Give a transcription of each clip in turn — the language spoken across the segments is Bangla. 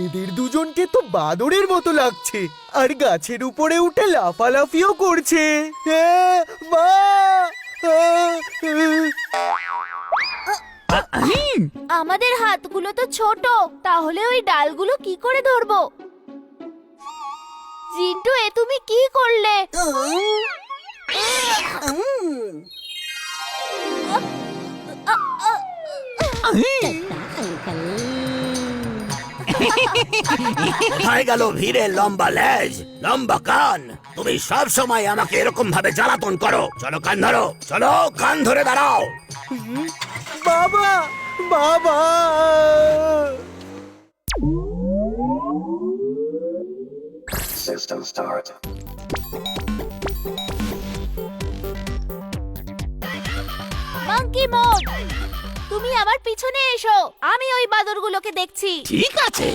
এদের দুজনকে তো বাদরের মতো লাগছে, আর গাছের উপরে উঠে লাফালাফিও করছে। মা! আমাদের হাতগুলো তো ছোট, তাহলে ওই ডালগুলো কি করে ধরবো? জিন্টু, এ তুমি কি করলে? কোথায় গেল ভিড়ে লম্বা লেজ, লম্বা কান? তুমি সব সময় আমাকে এরকম ভাবে জ্বালাতন করো। চলো কান ধরো, চলো কান ধরে দাঁড়াও। বাবা! বাবা! System start. মাঙ্কি মোড, তুমি আমার পিছনে এসো, আমি ওই বাদরগুলোকে দেখছি। ঠিক আছে।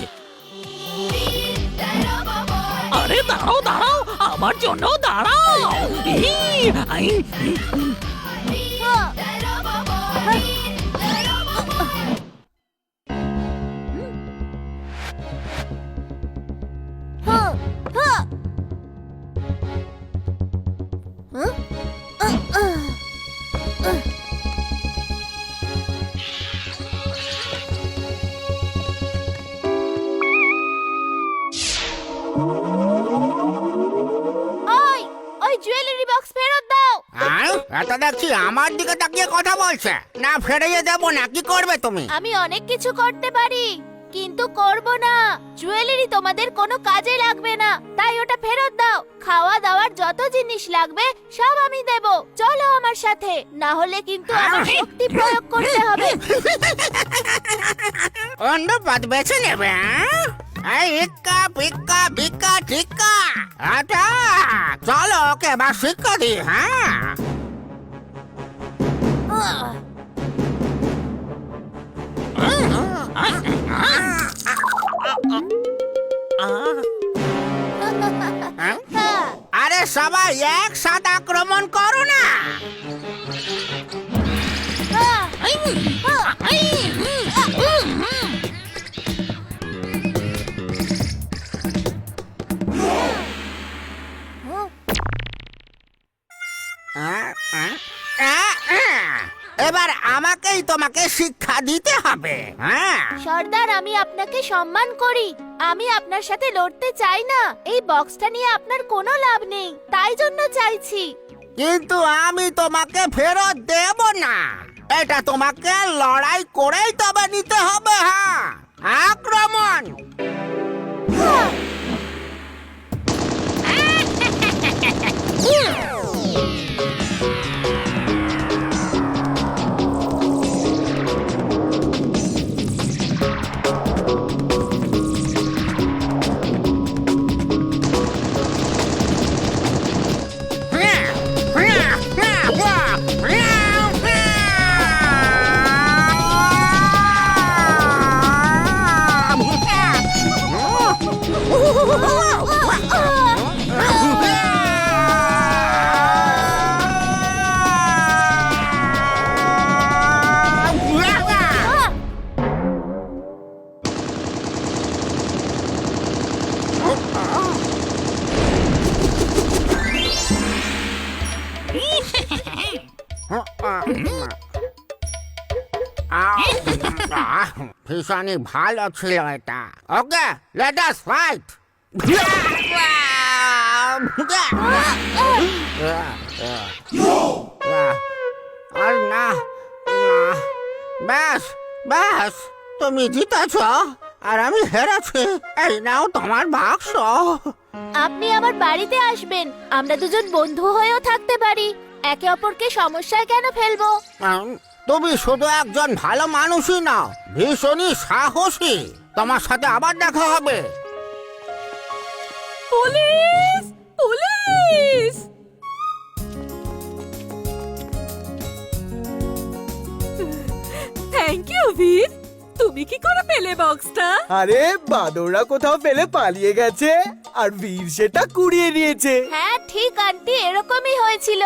আরে দাঁড়াও দাঁড়াও, আমার জন্য দাঁড়াও। ওই জুয়েলারি বক্স ফেরত দাও। এটা দেখছি আমার দিকে তাকিয়ে কথা বলছে। না ফেরিয়ে দেবো না, কি করবে তুমি? আমি অনেক কিছু করতে পারি, কিন্তু করব না। জুয়েলারি তোমাদের কোনো কাজে লাগবে না, তাই ওটা ফেরত দাও। খাওয়া দাওয়ার যত জিনিস লাগবে সব আমি দেব। চলো আমার সাথে, না হলে কিন্তু আমার শক্তি প্রয়োগ করতে হবে। অন্য পথ বেছে নেবে? এই ইক্কা পিক্কা ভিক্কা টিক্কা, আটা চলো ওকে এবার শিক্ষা দিই। হ্যাঁ, আরে সবাই একসাথে আক্রমণ করো না। এবার আমাকেই তোমাকে শিক্ষা দিতে হবে। হ্যাঁ সর্দার, আমি আপনাকে সম্মান করি, আমি আপনার সাথে লড়তে চাই না। এই বক্সটা নিয়ে আপনার কোনো লাভ নেই, তাই জন্য চাইছি। কিন্তু আমি তোমাকে ফেরত দেব না, এটা তোমাকে লড়াই করেই তবে নিতে হবে। হ্যাঁ, আক্রমণ! ভীষণই ভালো ছিল এটা। ওকে, লেট আস ফাইট। আর না, ব্যাস ব্যাস, তুমি জিতেছ আর আমি হেরেছি। এই নাও তোমার বাক্স। আপনি আমার বাড়িতে আসবেন, আমরা দুজন বন্ধু হয়েও থাকতে পারি। একে অপরকে সমস্যায় কেন ফেলবো? তুমি শুধু একজন ভালো মানুষই না, ভীষণই সাহসী। তোমার সাথে আবার দেখা হবে। পুলিশ! পুলিশ! থ্যাংক ইউ বীর, তুমি কি করে পেলে বক্সটা? আরে বাদররা কোথাও ফেলে পালিয়ে গেছে, আর বীর সেটা কুড়িয়ে নিয়েছে। হ্যাঁ ঠিক আন্টি, এরকমই হয়েছিল।